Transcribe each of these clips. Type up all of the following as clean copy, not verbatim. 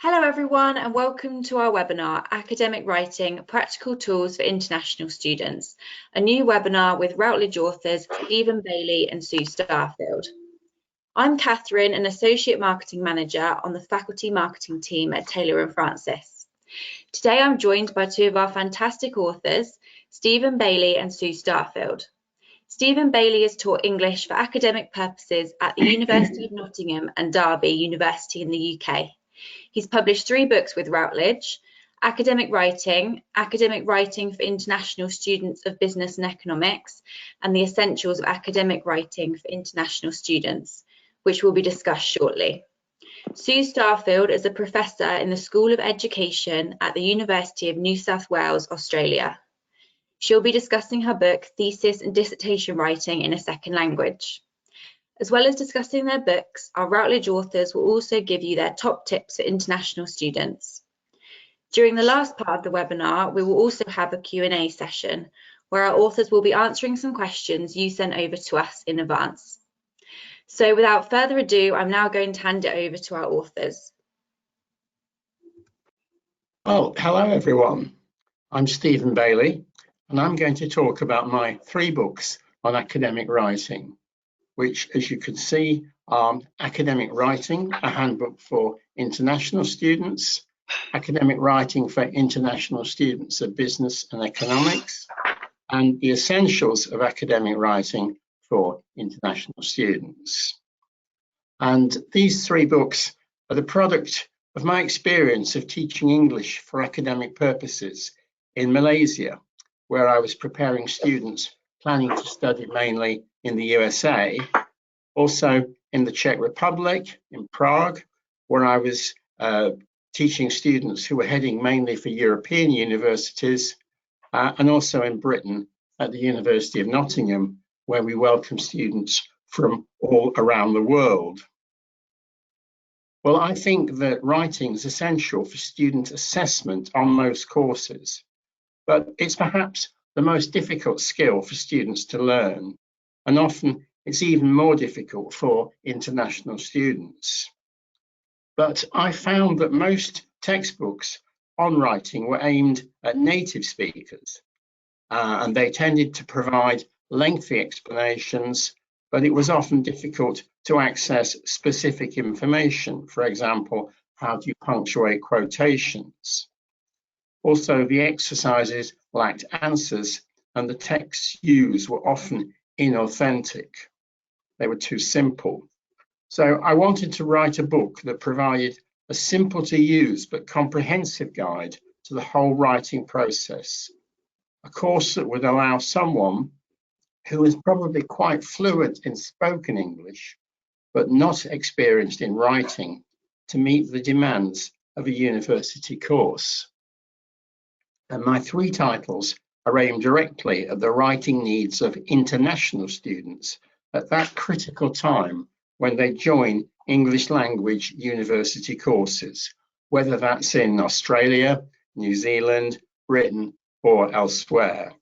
Hello everyone and welcome to our webinar, Academic Writing, Practical Tools for International Students, a new webinar with Routledge authors Stephen Bailey and Sue Starfield. I'm Catherine, an Associate Marketing Manager on the Faculty Marketing team at Taylor & Francis. Today I'm joined by two of our fantastic authors, Stephen Bailey and Sue Starfield. Stephen Bailey has taught English for academic purposes at the University of Nottingham and Derby University in the UK. He's published 3 books with Routledge: Academic Writing for International Students of Business and Economics, and The Essentials of Academic Writing for International Students, which will be discussed shortly. Sue Starfield is a professor in the School of Education at the University of New South Wales, Australia. She'll be discussing her book, Thesis and Dissertation Writing in a Second Language. As well as discussing their books, our Routledge authors will also give you their top tips for international students. During the last part of the webinar, we will also have a Q&A session where our authors will be answering some questions you sent over to us in advance. So without further ado, I'm now going to hand it over to our authors. Well, hello everyone. I'm Stephen Bailey, and I'm going to talk about my 3 books on academic writing, which, as you can see, are Academic Writing, a handbook for international students, Academic Writing for International Students of Business and Economics, and The Essentials of Academic Writing for International Students. And these 3 books are the product of my experience of teaching English for academic purposes in Malaysia, where I was preparing students planning to study mainly in the USA, also in the Czech Republic, in Prague, where I was teaching students who were heading mainly for European universities, and also in Britain at the University of Nottingham, where we welcome students from all around the world. Well, I think that writing is essential for student assessment on most courses, but it's perhaps the most difficult skill for students to learn, and often it's even more difficult for international students. But I found that most textbooks on writing were aimed at native speakers, and they tended to provide lengthy explanations, but it was often difficult to access specific information. For example, how do you punctuate quotations? Also, the exercises lacked answers, and the texts used were often inauthentic. They were too simple. So I wanted to write a book that provided a simple to use but comprehensive guide to the whole writing process, a course that would allow someone who is probably quite fluent in spoken English but not experienced in writing to meet the demands of a university course. And my 3 titles are aimed directly at the writing needs of international students at that critical time when they join English language university courses, whether that's in Australia, New Zealand, Britain, or elsewhere.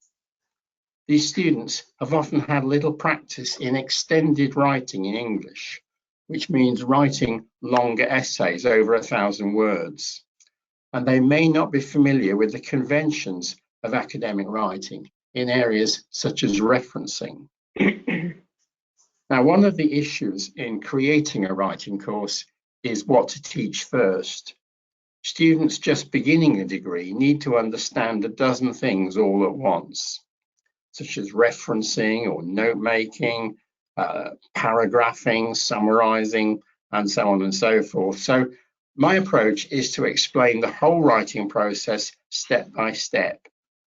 These students have often had little practice in extended writing in English, which means writing longer essays over 1,000 words. And they may not be familiar with the conventions of academic writing in areas such as referencing. Now, one of the issues in creating a writing course is what to teach first. Students just beginning a degree need to understand a dozen things all at once, such as referencing or note-making, paragraphing, summarizing, and so on and so forth. So my approach is to explain the whole writing process step by step,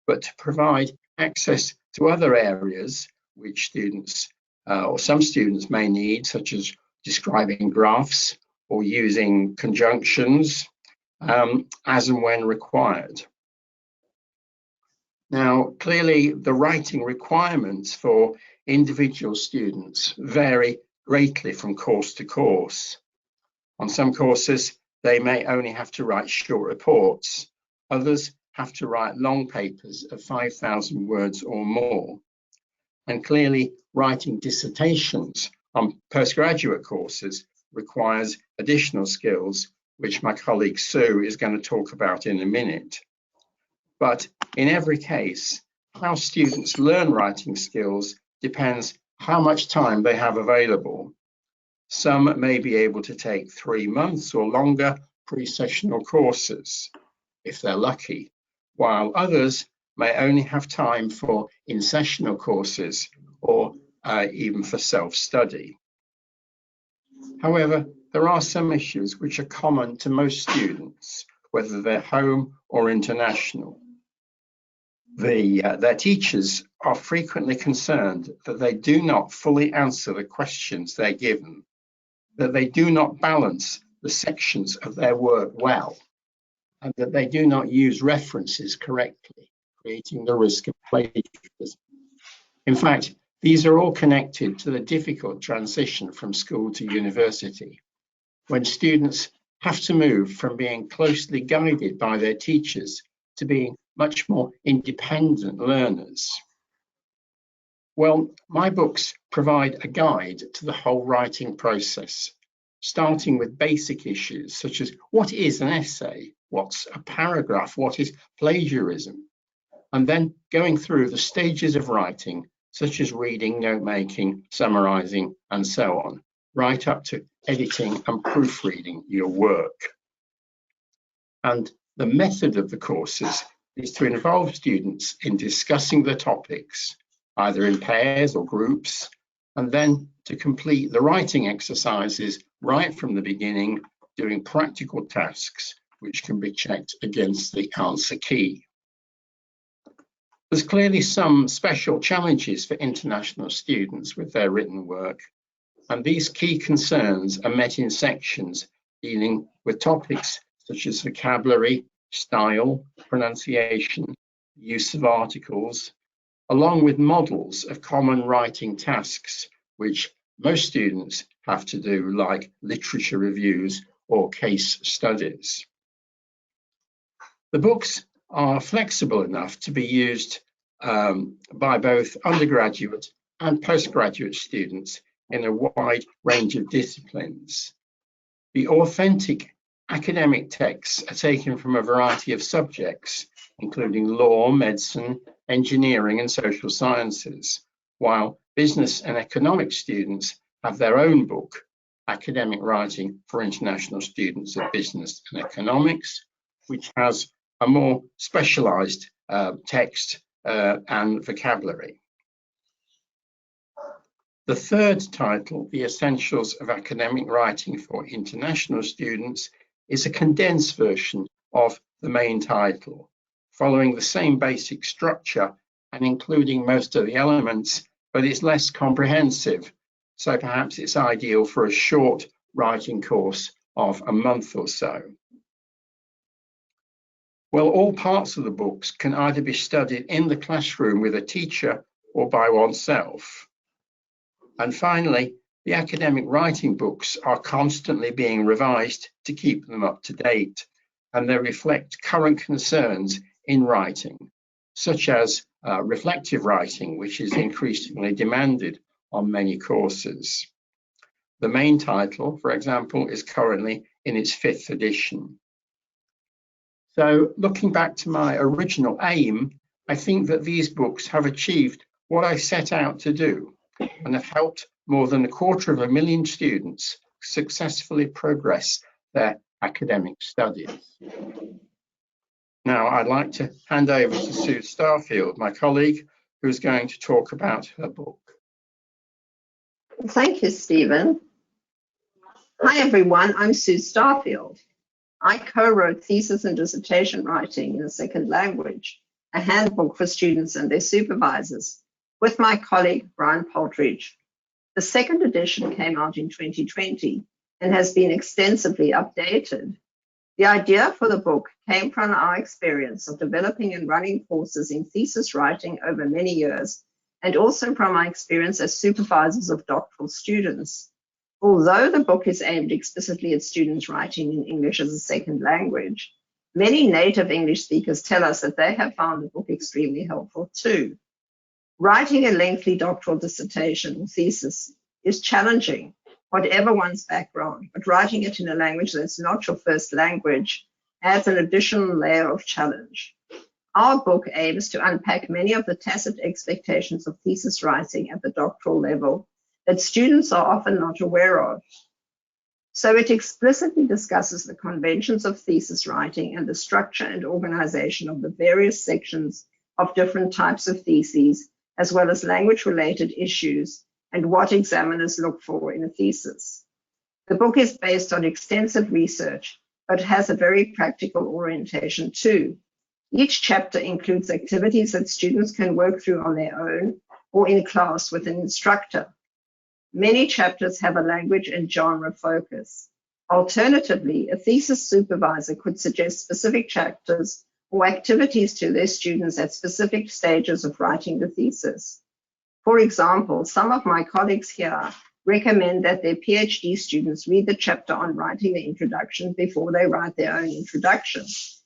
but to provide access to other areas which students or some students may need, such as describing graphs or using conjunctions as and when required. Now, clearly, the writing requirements for individual students vary greatly from course to course. On some courses, they may only have to write short reports. Others have to write long papers of 5,000 words or more. And clearly, writing dissertations on postgraduate courses requires additional skills which my colleague Sue is going to talk about in a minute. But in every case, how students learn writing skills depends how much time they have available. Some may be able to take 3 months or longer pre-sessional courses, if they're lucky, while others may only have time for in-sessional courses or even for self-study. However, there are some issues which are common to most students, whether they're home or international. Their teachers are frequently concerned that they do not fully answer the questions they're given, that they do not balance the sections of their work well, and that they do not use references correctly, creating the risk of plagiarism. In fact, these are all connected to the difficult transition from school to university, when students have to move from being closely guided by their teachers to being much more independent learners. Well, my books provide a guide to the whole writing process, starting with basic issues such as what is an essay, what's a paragraph, what is plagiarism, and then going through the stages of writing such as reading, note-making, summarizing, and so on, right up to editing and proofreading your work. And the method of the courses is to involve students in discussing the topics, either in pairs or groups, and then to complete the writing exercises right from the beginning, doing practical tasks which can be checked against the answer key. There's clearly some special challenges for international students with their written work, and these key concerns are met in sections dealing with topics such as vocabulary, style, pronunciation, use of articles, along with models of common writing tasks, which most students have to do, like literature reviews or case studies. The books are flexible enough to be used by both undergraduate and postgraduate students in a wide range of disciplines. The authentic academic texts are taken from a variety of subjects, including law, medicine, engineering, and social sciences, while business and economic students have their own book, Academic Writing for International Students of Business and Economics, which has a more specialized text and vocabulary. The third title, The Essentials of Academic Writing for International Students, is a condensed version of the main title, following the same basic structure and including most of the elements, but it's less comprehensive. So perhaps it's ideal for a short writing course of a month or so. Well, all parts of the books can either be studied in the classroom with a teacher or by oneself. And finally, the academic writing books are constantly being revised to keep them up to date, and they reflect current concerns in writing, such as reflective writing, which is increasingly demanded on many courses. The main title, for example, is currently in its 5th edition. So looking back to my original aim, I think that these books have achieved what I set out to do and have helped more than 250,000 students successfully progress their academic studies. Now I'd like to hand over to Sue Starfield, my colleague, who's going to talk about her book. Thank you, Stephen. Hi everyone, I'm Sue Starfield. I co-wrote thesis and dissertation writing in a second language, a handbook for students and their supervisors, with my colleague, Brian Poltridge. The second edition came out in 2020 and has been extensively updated. The idea for the book came from our experience of developing and running courses in thesis writing over many years, and also from our experience as supervisors of doctoral students. Although the book is aimed explicitly at students writing in English as a second language, many native English speakers tell us that they have found the book extremely helpful too. Writing a lengthy doctoral dissertation or thesis is challenging, whatever one's background, but writing it in a language that's not your first language adds an additional layer of challenge. Our book aims to unpack many of the tacit expectations of thesis writing at the doctoral level that students are often not aware of. So it explicitly discusses the conventions of thesis writing and the structure and organization of the various sections of different types of theses, as well as language-related issues and what examiners look for in a thesis. The book is based on extensive research, but has a very practical orientation too. Each chapter includes activities that students can work through on their own or in class with an instructor. Many chapters have a language and genre focus. Alternatively, a thesis supervisor could suggest specific chapters or activities to their students at specific stages of writing the thesis. For example, some of my colleagues here recommend that their PhD students read the chapter on writing the introduction before they write their own introduction,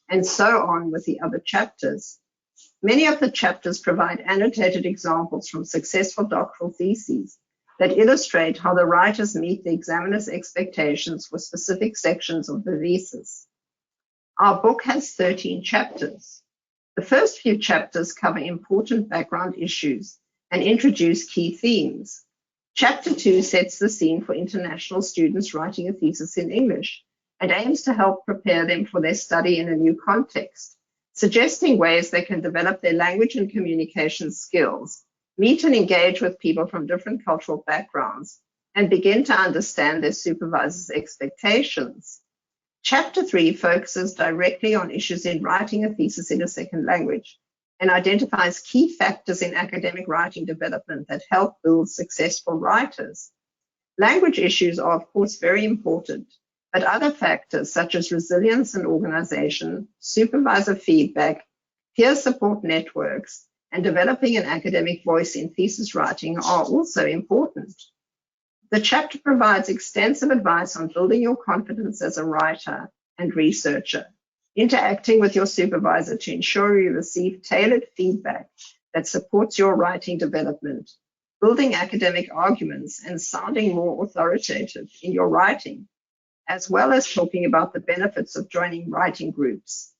and so on with the other chapters. Many of the chapters provide annotated examples from successful doctoral theses that illustrate how the writers meet the examiner's expectations for specific sections of the thesis. Our book has 13 chapters. The first few chapters cover important background issues and introduce key themes. Chapter 2 sets the scene for international students writing a thesis in English and aims to help prepare them for their study in a new context, suggesting ways they can develop their language and communication skills, meet and engage with people from different cultural backgrounds, and begin to understand their supervisor's expectations. Chapter 3 focuses directly on issues in writing a thesis in a second language and identifies key factors in academic writing development that help build successful writers. Language issues are, of course, very important, but other factors such as resilience and organization, supervisor feedback, peer support networks, and developing an academic voice in thesis writing are also important. The chapter provides extensive advice on building your confidence as a writer and researcher, interacting with your supervisor to ensure you receive tailored feedback that supports your writing development, building academic arguments, and sounding more authoritative in your writing, as well as talking about the benefits of joining writing groups.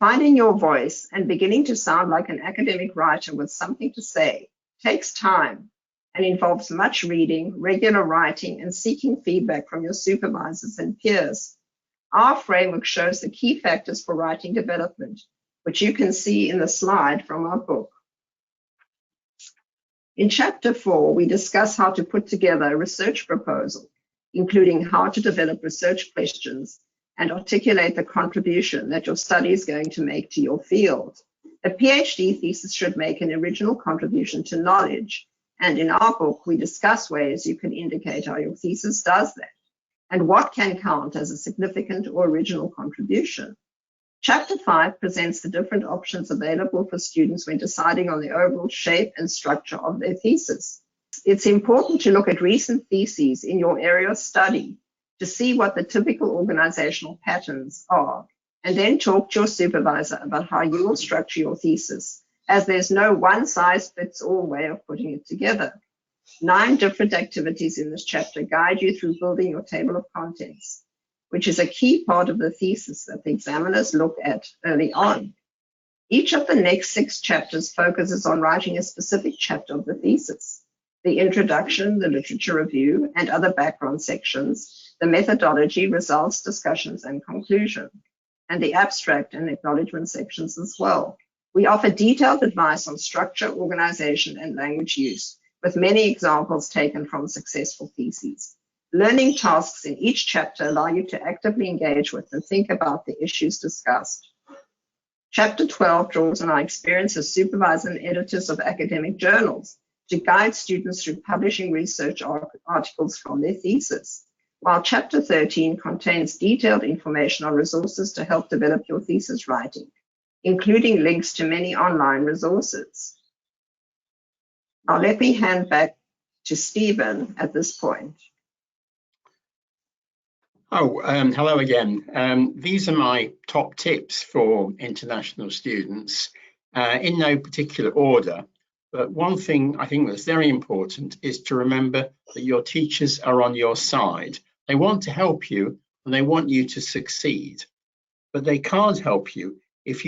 Finding your voice and beginning to sound like an academic writer with something to say takes time and involves much reading, regular writing, and seeking feedback from your supervisors and peers. Our framework shows the key factors for writing development, which you can see in the slide from our book. In Chapter 4, we discuss how to put together a research proposal, including how to develop research questions and articulate the contribution that your study is going to make to your field. A PhD thesis should make an original contribution to knowledge, and in our book, we discuss ways you can indicate how your thesis does that, and what can count as a significant or original contribution. Chapter 5 presents the different options available for students when deciding on the overall shape and structure of their thesis. It's important to look at recent theses in your area of study to see what the typical organizational patterns are, and then talk to your supervisor about how you will structure your thesis, as there's no one-size-fits-all way of putting it together. 9 different activities in this chapter guide you through building your table of contents, which is a key part of the thesis that the examiners look at early on. Each of the next 6 chapters focuses on writing a specific chapter of the thesis: the introduction, the literature review, and other background sections, the methodology, results, discussions, and conclusion, and the abstract and acknowledgement sections as well. We offer detailed advice on structure, organization, and language use, with many examples taken from successful theses. Learning tasks in each chapter allow you to actively engage with and think about the issues discussed. Chapter 12 draws on our experience as supervisors and editors of academic journals to guide students through publishing research articles from their thesis, while Chapter 13 contains detailed information on resources to help develop your thesis writing, including links to many online resources. Now let me hand back to Stephen at this point. Hello again. These are my top tips for international students, in no particular order, But one thing I think that's very important is to remember that your teachers are on your side. They want to help you and they want you to succeed, but they can't help you if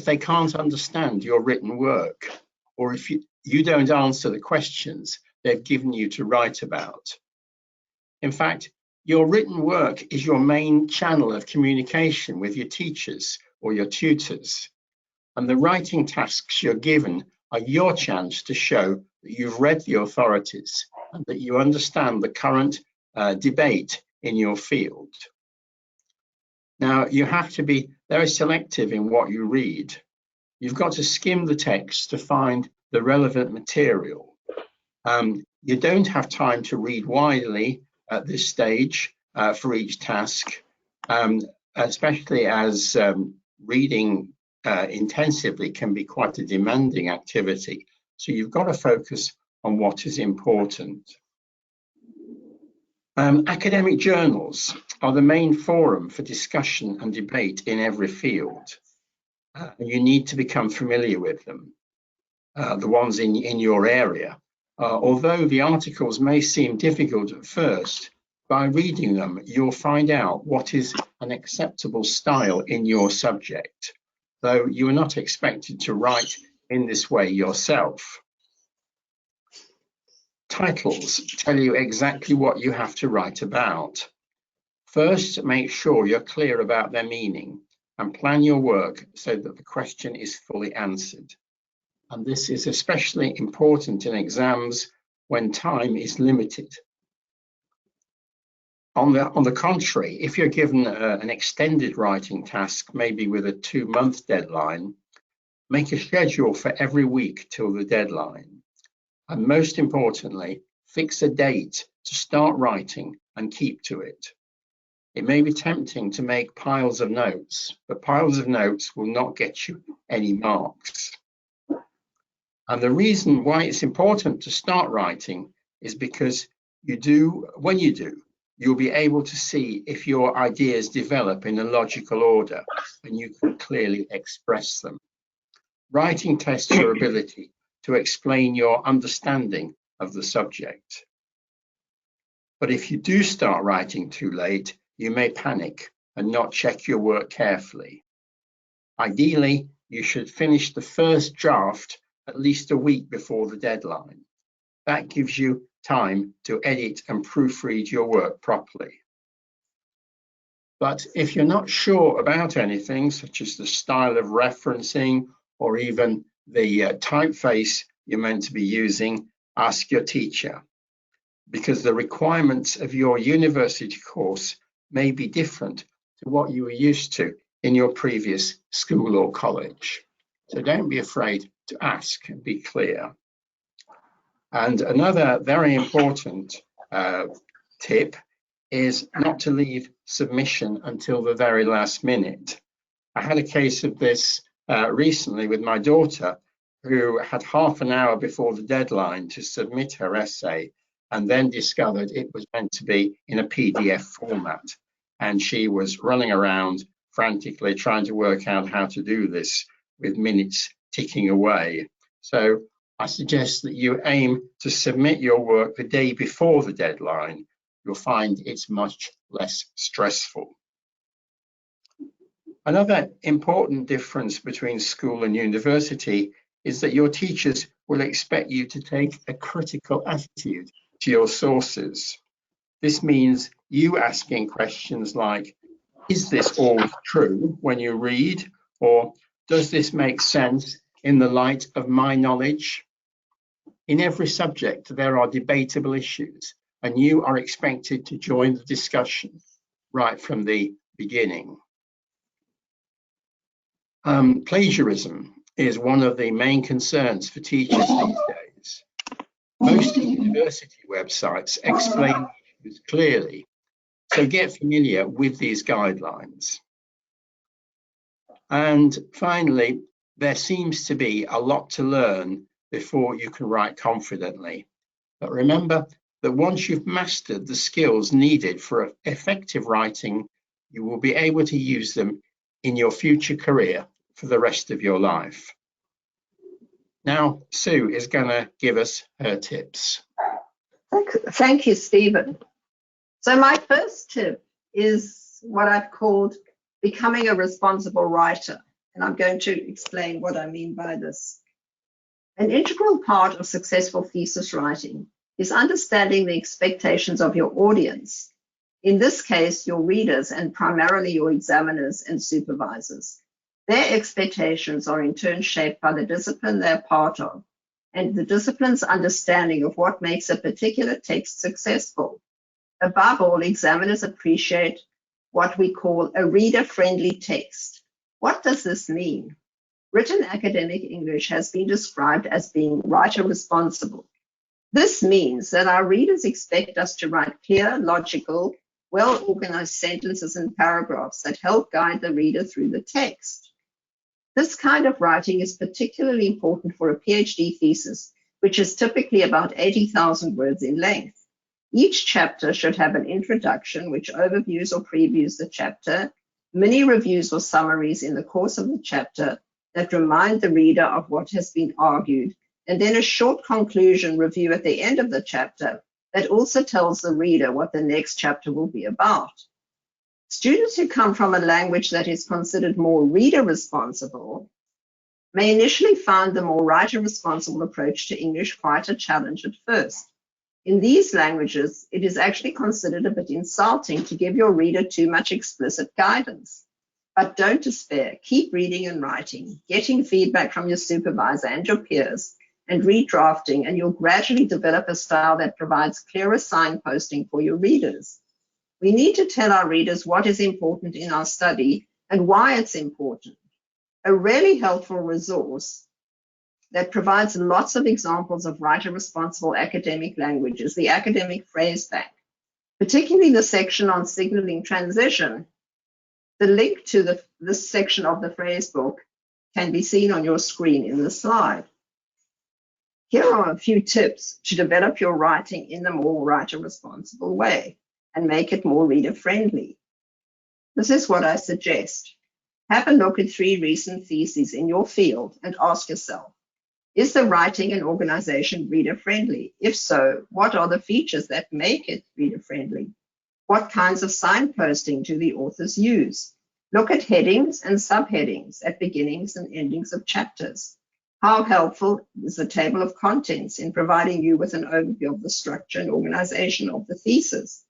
they can't understand your written work, or if you don't answer the questions they've given you to write about. In fact, your written work is your main channel of communication with your teachers or your tutors, and the writing tasks you're given are your chance to show that you've read the authorities and that you understand the current debate in your field. Now, you have to be very selective in what you read. You've got to skim the text to find the relevant material. You don't have time to read widely at this stage for each task, especially as reading intensively can be quite a demanding activity. So you've got to focus on what is important. Academic journals are the main forum for discussion and debate in every field. You need to become familiar with them, the ones in your area. Although the articles may seem difficult at first, by reading them, you'll find out what is an acceptable style in your subject, though you are not expected to write in this way yourself. Titles tell you exactly what you have to write about. First, make sure you're clear about their meaning and plan your work so that the question is fully answered. And this is especially important in exams when time is limited. On the contrary, if you're given an extended writing task, maybe with a 2-month deadline, make a schedule for every week till the deadline. And most importantly, fix a date to start writing and keep to it. It may be tempting to make piles of notes, but piles of notes will not get you any marks. And the reason why it's important to start writing is because when you do, you'll be able to see if your ideas develop in a logical order and you can clearly express them. Writing tests your ability to explain your understanding of the subject. But if you do start writing too late, you may panic and not check your work carefully. Ideally, you should finish the first draft at least a week before the deadline. That gives you time to edit and proofread your work properly. But if you're not sure about anything, such as the style of referencing or even the typeface you're meant to be using, ask your teacher, because the requirements of your university course may be different to what you were used to in your previous school or college. So don't be afraid to ask and be clear. And another very important tip is not to leave submission until the very last minute. I had a case of this recently with my daughter, who had half an hour before the deadline to submit her essay and then discovered it was meant to be in a PDF format. And she was running around frantically trying to work out how to do this with minutes ticking away. So I suggest that you aim to submit your work the day before the deadline. You'll find it's much less stressful. Another important difference between school and university is that your teachers will expect you to take a critical attitude to your sources. This means you asking questions like, is this always true when you read? Or does this make sense in the light of my knowledge? In every subject, there are debatable issues, and you are expected to join the discussion right from the beginning. Plagiarism is one of the main concerns for teachers these days. Most university websites explain issues clearly, so get familiar with these guidelines. And finally, there seems to be a lot to learn before you can write confidently. But remember that once you've mastered the skills needed for effective writing, you will be able to use them in your future career for the rest of your life. Now, Sue is going to give us her tips. Thank you, Stephen. So my first tip is what I've called becoming a responsible writer. And I'm going to explain what I mean by this. An integral part of successful thesis writing is understanding the expectations of your audience. In this case, your readers and primarily your examiners and supervisors. Their expectations are in turn shaped by the discipline they're part of and the discipline's understanding of what makes a particular text successful. Above all, examiners appreciate what we call a reader-friendly text. What does this mean? Written academic English has been described as being writer-responsible. This means that our readers expect us to write clear, logical, well-organized sentences and paragraphs that help guide the reader through the text. This kind of writing is particularly important for a PhD thesis, which is typically about 80,000 words in length. Each chapter should have an introduction which overviews or previews the chapter, mini reviews or summaries in the course of the chapter that remind the reader of what has been argued, and then a short conclusion review at the end of the chapter that also tells the reader what the next chapter will be about. Students who come from a language that is considered more reader-responsible may initially find the more writer-responsible approach to English quite a challenge at first. In these languages, it is actually considered a bit insulting to give your reader too much explicit guidance. But don't despair. Keep reading and writing, getting feedback from your supervisor and your peers, and redrafting, and you'll gradually develop a style that provides clearer signposting for your readers. We need to tell our readers what is important in our study and why it's important. A really helpful resource that provides lots of examples of writer-responsible academic language is the Academic Phrase Bank, particularly the section on signaling transition. The link to this section of the phrase book can be seen on your screen in the slide. Here are a few tips to develop your writing in a more writer-responsible way and make it more reader-friendly. This is what I suggest. Have a look at 3 recent theses in your field and ask yourself, is the writing and organization reader-friendly? If so, what are the features that make it reader-friendly? What kinds of signposting do the authors use? Look at headings and subheadings at beginnings and endings of chapters. How helpful is the table of contents in providing you with an overview of the structure and organization of the thesis?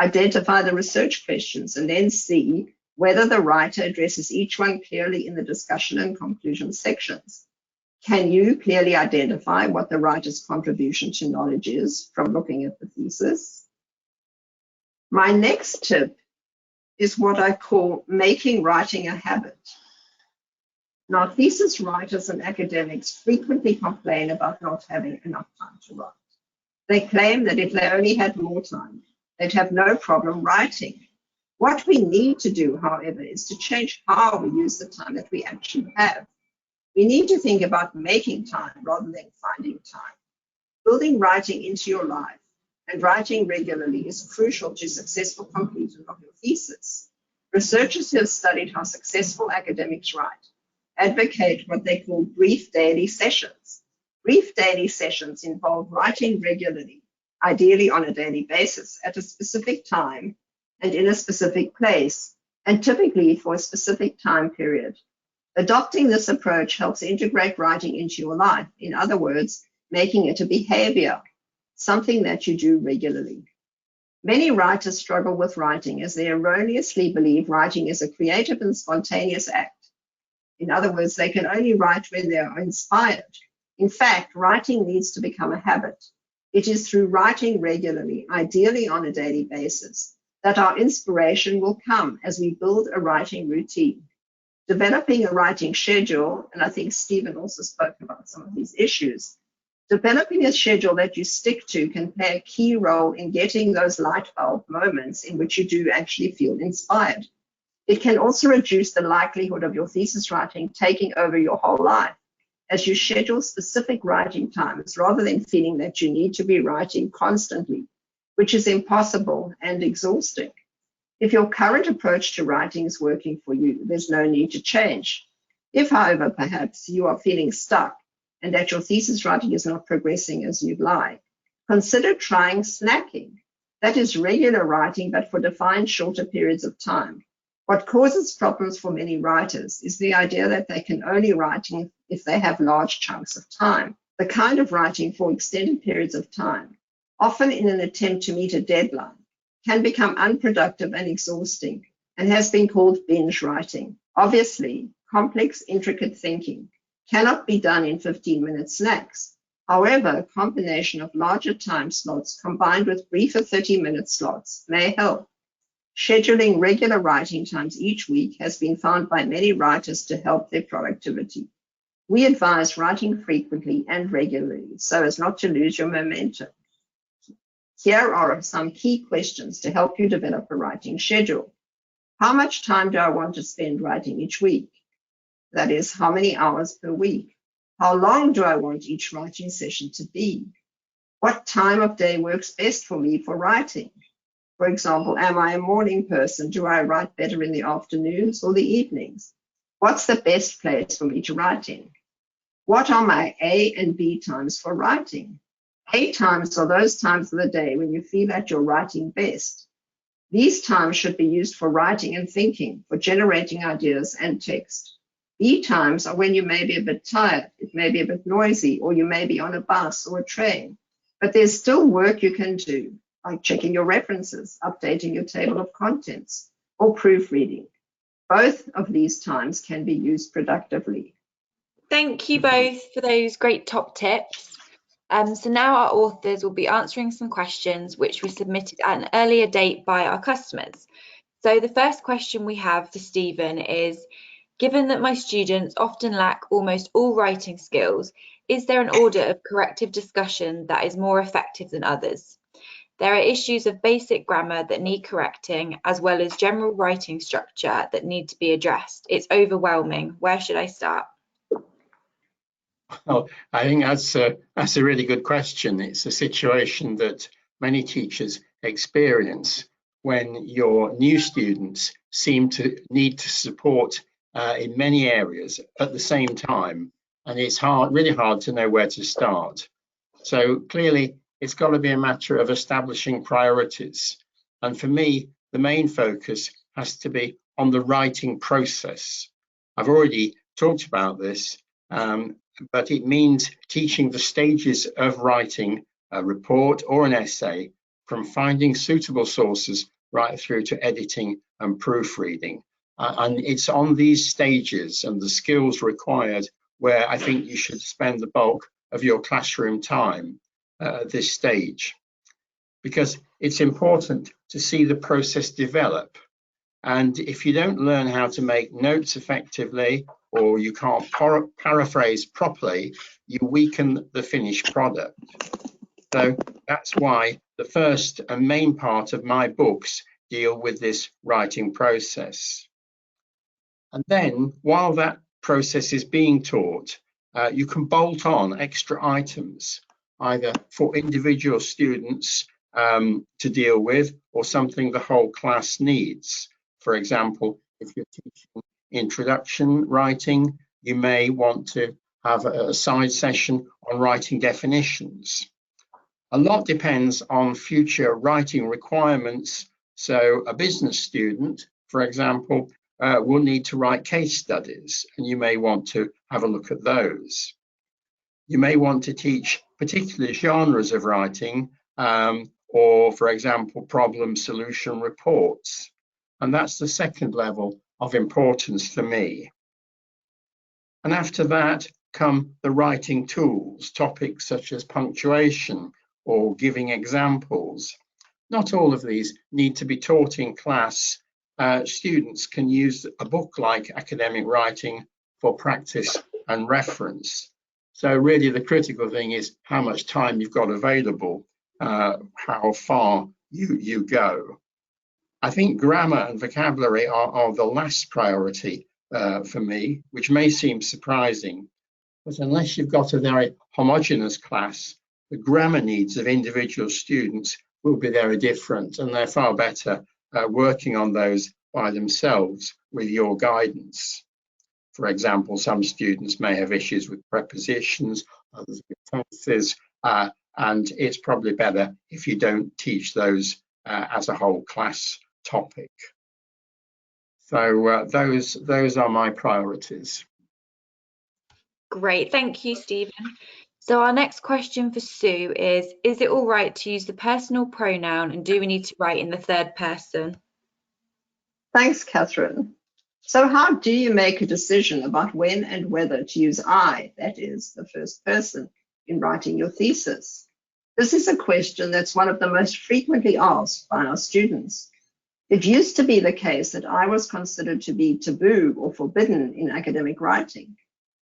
Identify the research questions and then see whether the writer addresses each one clearly in the discussion and conclusion sections. Can you clearly identify what the writer's contribution to knowledge is from looking at the thesis? My next tip is what I call making writing a habit. Now, thesis writers and academics frequently complain about not having enough time to write. They claim that if they only had more time, they'd have no problem writing. What we need to do, however, is to change how we use the time that we actually have. We need to think about making time rather than finding time. Building writing into your life and writing regularly is crucial to successful completion of your thesis. Researchers who have studied how successful academics write advocate what they call brief daily sessions. Brief daily sessions involve writing regularly, ideally on a daily basis, at a specific time and in a specific place, and typically for a specific time period. Adopting this approach helps integrate writing into your life. In other words, making it a behavior, something that you do regularly. Many writers struggle with writing as they erroneously believe writing is a creative and spontaneous act. In other words, they can only write when they are inspired. In fact, writing needs to become a habit. It is through writing regularly, ideally on a daily basis, that our inspiration will come as we build a writing routine. Developing a writing schedule, and I think Stephen also spoke about some of these issues, developing a schedule that you stick to can play a key role in getting those light bulb moments in which you do actually feel inspired. It can also reduce the likelihood of your thesis writing taking over your whole life as you schedule specific writing times rather than feeling that you need to be writing constantly, which is impossible and exhausting. If your current approach to writing is working for you, there's no need to change. If, however, perhaps you are feeling stuck, and that your thesis writing is not progressing as you'd like, consider trying snacking. That is regular writing, but for defined shorter periods of time. What causes problems for many writers is the idea that they can only write if they have large chunks of time. The kind of writing for extended periods of time, often in an attempt to meet a deadline, can become unproductive and exhausting and has been called binge writing. Obviously, complex, intricate thinking cannot be done in 15-minute snacks. However, a combination of larger time slots combined with briefer 30-minute slots may help. Scheduling regular writing times each week has been found by many writers to help their productivity. We advise writing frequently and regularly so as not to lose your momentum. Here are some key questions to help you develop a writing schedule. How much time do I want to spend writing each week? That is, how many hours per week? How long do I want each writing session to be? What time of day works best for me for writing? For example, am I a morning person? Do I write better in the afternoons or the evenings? What's the best place for me to write in? What are my A and B times for writing? A times are those times of the day when you feel at your writing best. These times should be used for writing and thinking, for generating ideas and text. B times are when you may be a bit tired, it may be a bit noisy, or you may be on a bus or a train, but there's still work you can do, like checking your references, updating your table of contents, or proofreading. Both of these times can be used productively. Thank you both for those great top tips. So now our authors will be answering some questions which we submitted at an earlier date by our customers. So the first question we have for Stephen is, given that my students often lack almost all writing skills, is there an order of corrective discussion that is more effective than others? There are issues of basic grammar that need correcting, as well as general writing structure that need to be addressed. It's overwhelming. Where should I start? Well, I think that's a really good question. It's a situation that many teachers experience when your new students seem to need to support in many areas at the same time, and it's really hard to know where to start. So clearly, it's got to be a matter of establishing priorities. And for me, the main focus has to be on the writing process. I've already talked about this, but it means teaching the stages of writing a report or an essay, from finding suitable sources right through to editing and proofreading. And it's on these stages and the skills required where I think you should spend the bulk of your classroom time at this stage, because it's important to see the process develop. And if you don't learn how to make notes effectively, or you can't paraphrase properly, you weaken the finished product. So that's why the first and main part of my books deal with this writing process. And then while that process is being taught, you can bolt on extra items, either for individual students to deal with, or something the whole class needs. For example, if you're teaching introduction writing, you may want to have a side session on writing definitions. A lot depends on future writing requirements. So a business student, for example, will need to write case studies, and you may want to have a look at those. You may want to teach particular genres of writing, or, for example, problem solution reports. And that's the second level of importance for me. And after that come the writing tools, topics such as punctuation or giving examples. Not all of these need to be taught in class. Students can use a book like Academic Writing for practice and reference. So really the critical thing is how much time you've got available, how far you go. I think grammar and vocabulary are the last priority for me, which may seem surprising, but unless you've got a very homogeneous class, the grammar needs of individual students will be very different, and they're far better working on those by themselves with your guidance. For example, some students may have issues with prepositions, others with tenses, and it's probably better if you don't teach those as a whole class topic. So those are my priorities. Great, thank you, Stephen. So our next question for Sue is it all right to use the personal pronoun, and do we need to write in the third person? Thanks, Catherine. So how do you make a decision about when and whether to use I, that is, the first person, in writing your thesis? This is a question that's one of the most frequently asked by our students. It used to be the case that I was considered to be taboo or forbidden in academic writing,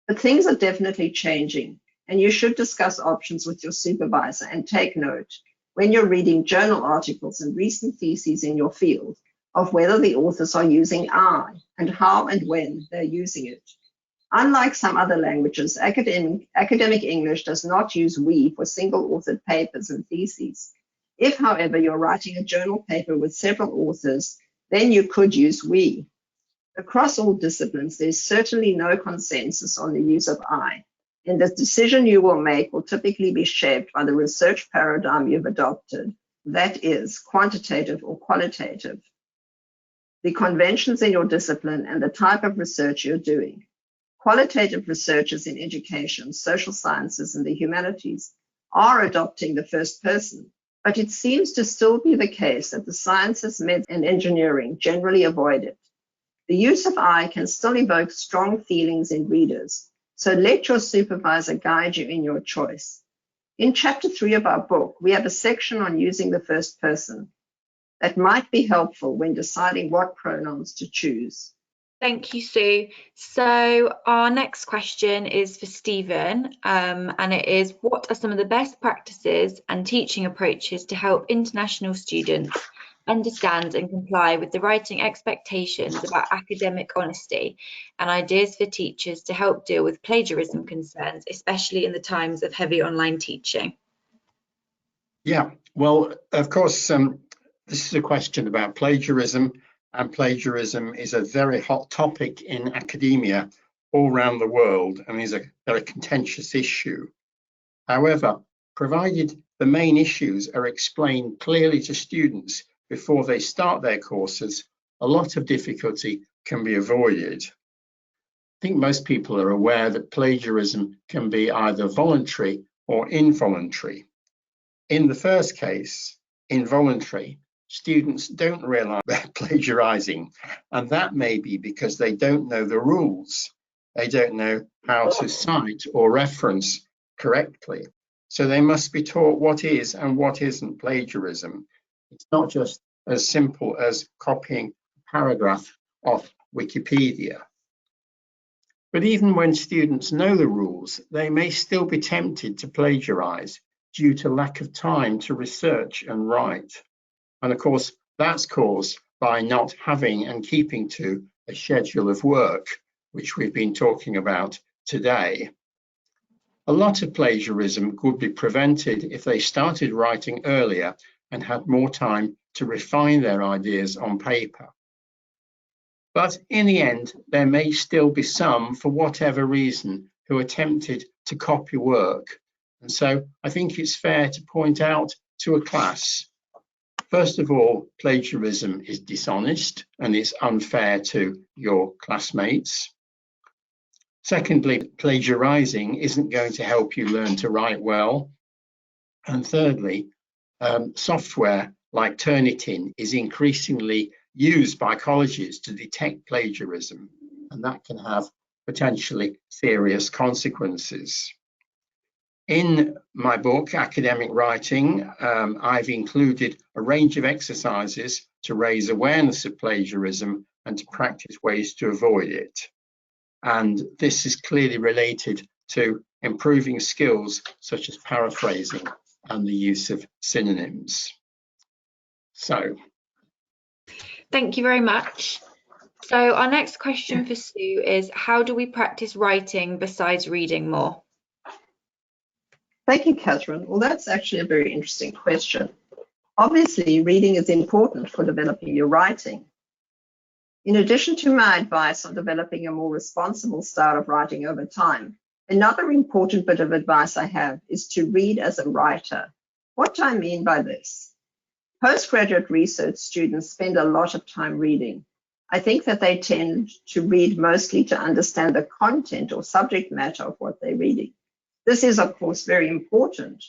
but things are definitely changing, and you should discuss options with your supervisor and take note when you're reading journal articles and recent theses in your field of whether the authors are using I and how and when they're using it. Unlike some other languages, academic English does not use we for single-authored papers and theses. If, however, you're writing a journal paper with several authors, then you could use we. Across all disciplines, there's certainly no consensus on the use of I, and the decision you will make will typically be shaped by the research paradigm you've adopted, that is, quantitative or qualitative, the conventions in your discipline, and the type of research you're doing. Qualitative researchers in education, social sciences, and the humanities are adopting the first person, but it seems to still be the case that the sciences, maths, and engineering generally avoid it. The use of I can still evoke strong feelings in readers, so let your supervisor guide you in your choice. In chapter 3 of our book, we have a section on using the first person that might be helpful when deciding what pronouns to choose. Thank you, Sue. So our next question is for Stephen, and it is, what are some of the best practices and teaching approaches to help international students understand and comply with the writing expectations about academic honesty, and ideas for teachers to help deal with plagiarism concerns, especially in the times of heavy online teaching? Yeah, well, of course, this is a question about plagiarism, and plagiarism is a very hot topic in academia all around the world and is a very contentious issue. However, provided the main issues are explained clearly to students before they start their courses, a lot of difficulty can be avoided. I think most people are aware that plagiarism can be either voluntary or involuntary. In the first case, involuntary, students don't realize they're plagiarizing, and that may be because they don't know the rules. They don't know how to cite or reference correctly. So they must be taught what is and what isn't plagiarism. It's not just as simple as copying a paragraph off Wikipedia. But even when students know the rules, they may still be tempted to plagiarize due to lack of time to research and write. And of course, that's caused by not having and keeping to a schedule of work, which we've been talking about today. A lot of plagiarism could be prevented if they started writing earlier and had more time to refine their ideas on paper. But in the end, there may still be some, for whatever reason, who are tempted to copy work. And so I think it's fair to point out to a class, first of all, plagiarism is dishonest and it's unfair to your classmates. Secondly, plagiarizing isn't going to help you learn to write well. And thirdly, software like Turnitin is increasingly used by colleges to detect plagiarism, and that can have potentially serious consequences. In my book, Academic Writing, I've included a range of exercises to raise awareness of plagiarism and to practice ways to avoid it. And this is clearly related to improving skills such as paraphrasing and the use of synonyms. So, thank you very much. So our next question for Sue is, how do we practice writing besides reading more? Thank you, Catherine. Well, that's actually a very interesting question. Obviously, reading is important for developing your writing. In addition to my advice on developing a more responsible style of writing over time, another important bit of advice I have is to read as a writer. What do I mean by this? Postgraduate research students spend a lot of time reading. I think that they tend to read mostly to understand the content or subject matter of what they're reading. This is, of course, very important,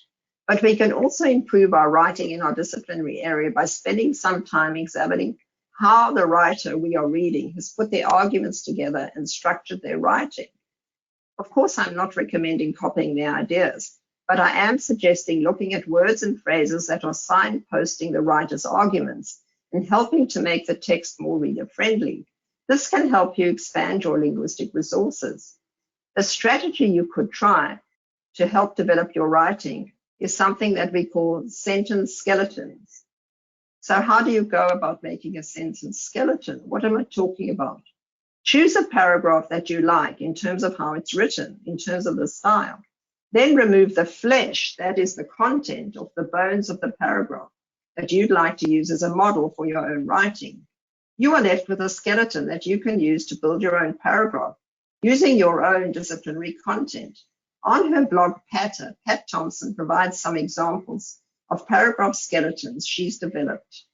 but we can also improve our writing in our disciplinary area by spending some time examining how the writer we are reading has put their arguments together and structured their writing. Of course, I'm not recommending copying their ideas, but I am suggesting looking at words and phrases that are signposting the writer's arguments and helping to make the text more reader-friendly. This can help you expand your linguistic resources. A strategy you could try to help develop your writing is something that we call sentence skeletons. So how do you go about making a sentence skeleton? What am I talking about? Choose a paragraph that you like in terms of how it's written, in terms of the style. Then remove the flesh, that is the content of the bones of the paragraph that you'd like to use as a model for your own writing. You are left with a skeleton that you can use to build your own paragraph using your own disciplinary content. On her blog, Pat Thompson provides some examples of paragraph skeletons she's developed.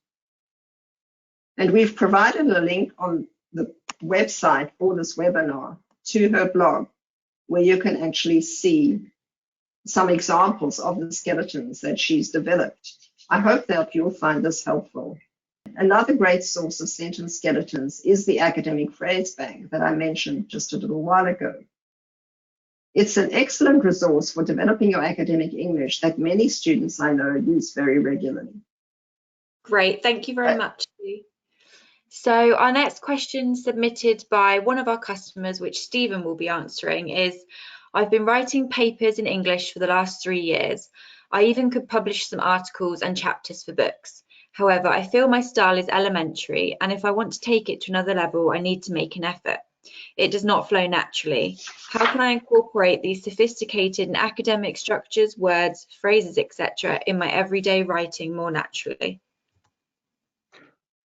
And we've provided a link on the website for this webinar to her blog, where you can actually see some examples of the skeletons that she's developed. I hope that you'll find this helpful. Another great source of sentence skeletons is the academic phrase bank that I mentioned just a little while ago. It's an excellent resource for developing your academic English that many students I know use very regularly. Great, thank you very much. So our next question submitted by one of our customers, which Stephen will be answering, is, I've been writing papers in English for the last 3 years. I even could publish some articles and chapters for books. However, I feel my style is elementary, and if I want to take it to another level, I need to make an effort. It does not flow naturally. How can I incorporate these sophisticated and academic structures, words, phrases, etc. in my everyday writing more naturally?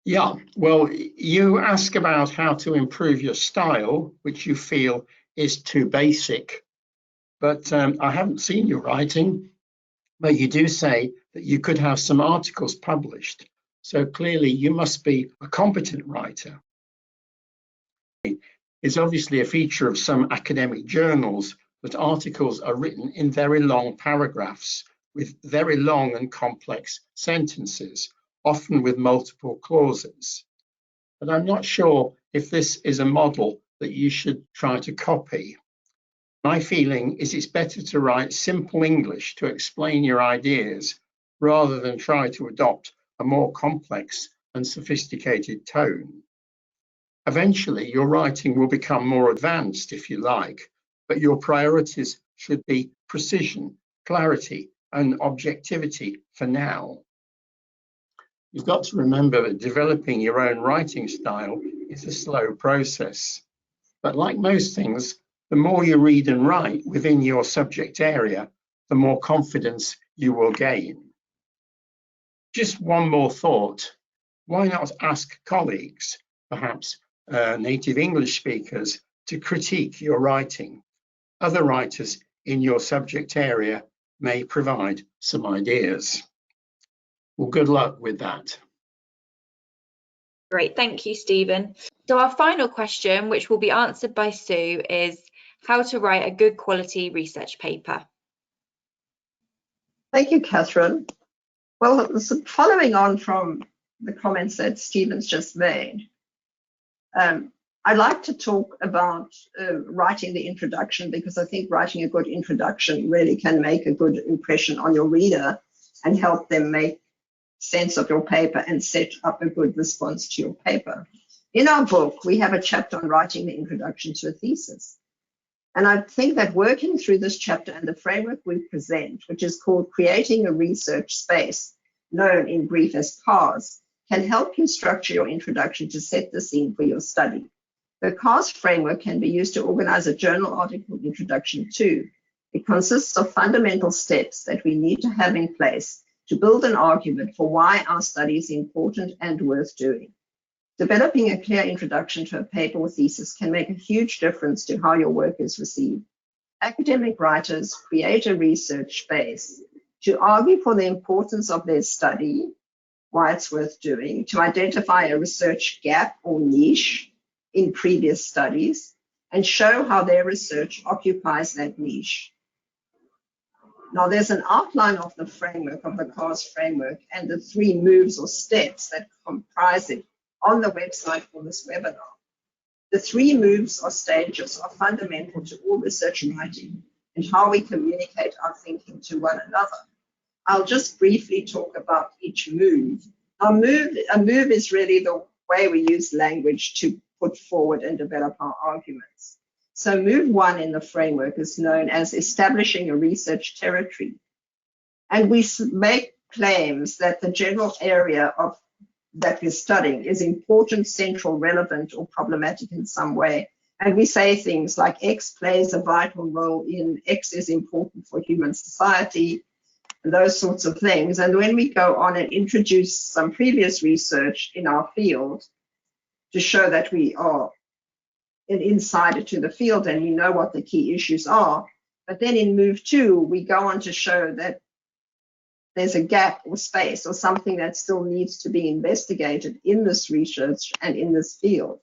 Yeah, well, you ask about how to improve your style, which you feel is too basic. But I haven't seen your writing, but you do say that you could have some articles published. So clearly you must be a competent writer. It's obviously a feature of some academic journals that articles are written in very long paragraphs with very long and complex sentences, often with multiple clauses. But I'm not sure if this is a model that you should try to copy. My feeling is it's better to write simple English to explain your ideas rather than try to adopt a more complex and sophisticated tone. Eventually, your writing will become more advanced, if you like, but your priorities should be precision, clarity, and objectivity for now. You've got to remember that developing your own writing style is a slow process. But like most things, the more you read and write within your subject area, the more confidence you will gain. Just one more thought. Why not ask colleagues, perhaps native English speakers, to critique your writing? Other writers in your subject area may provide some ideas. Well, good luck with that. Great, thank you, Stephen. So our final question, which will be answered by Sue, is how to write a good quality research paper. Thank you, Catherine. Well, following on from the comments that Stephen's just made, I'd like to talk about writing the introduction, because I think writing a good introduction really can make a good impression on your reader and help them make sense of your paper and set up a good response to your paper. In our book, we have a chapter on writing the introduction to a thesis. And I think that working through this chapter and the framework we present, which is called Creating a Research Space, known in brief as CARS, can help you structure your introduction to set the scene for your study. The CARS framework can be used to organize a journal article introduction too. It consists of fundamental steps that we need to have in place to build an argument for why our study is important and worth doing. Developing a clear introduction to a paper or thesis can make a huge difference to how your work is received. Academic writers create a research base to argue for the importance of their study, why it's worth doing, to identify a research gap or niche in previous studies, and show how their research occupies that niche. Now, there's an outline of the framework, of the CARS framework, and the 3 moves or steps that comprise it on the website for this webinar. The 3 moves or stages are fundamental to all research writing and how we communicate our thinking to one another. I'll just briefly talk about each move. A move is really the way we use language to put forward and develop our arguments. So move 1 in the framework is known as establishing a research territory. And we make claims that the general area that we're studying is important, central, relevant, or problematic in some way. And we say things like X plays a vital role in, X is important for human society, and those sorts of things. And when we go on and introduce some previous research in our field to show that we are an insider to the field and we know what the key issues are, but then in move 2, we go on to show that there's a gap or space or something that still needs to be investigated in this research and in this field.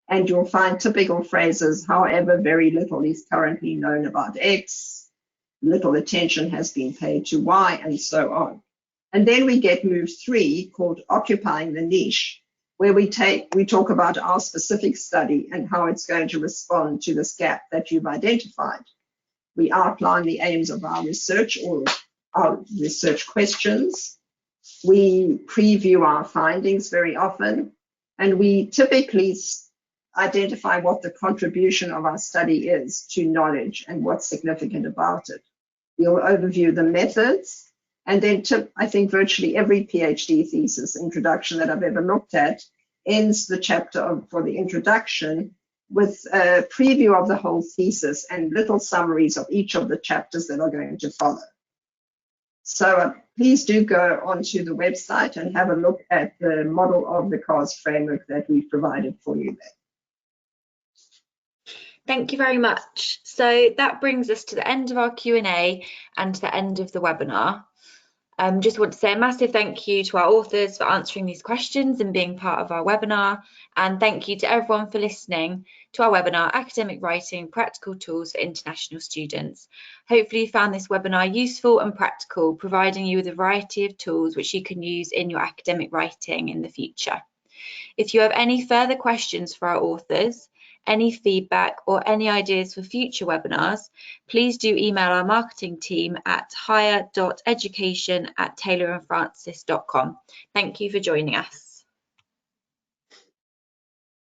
And you'll find typical phrases, however, very little is currently known about X, little attention has been paid to Y, and so on. And then we get move 3 called occupying the niche, where we talk about our specific study and how it's going to respond to this gap that you've identified. We outline the aims of our research or our research questions. We preview our findings very often, and we typically identify what the contribution of our study is to knowledge and what's significant about it. We'll overview the methods, and then I think virtually every PhD thesis introduction that I've ever looked at ends the chapter for the introduction with a preview of the whole thesis and little summaries of each of the chapters that are going to follow. So please do go onto the website and have a look at the model of the CARS framework that we've provided for you there. Thank you very much. So that brings us to the end of our Q&A and to the end of the webinar. Just want to say a massive thank you to our authors for answering these questions and being part of our webinar. And thank you to everyone for listening to our webinar, Academic Writing, Practical Tools for International Students. Hopefully you found this webinar useful and practical, providing you with a variety of tools which you can use in your academic writing in the future. If you have any further questions for our authors, any feedback or any ideas for future webinars, please do email our marketing team at hire.education@taylorandfrancis.com. Thank you for joining us.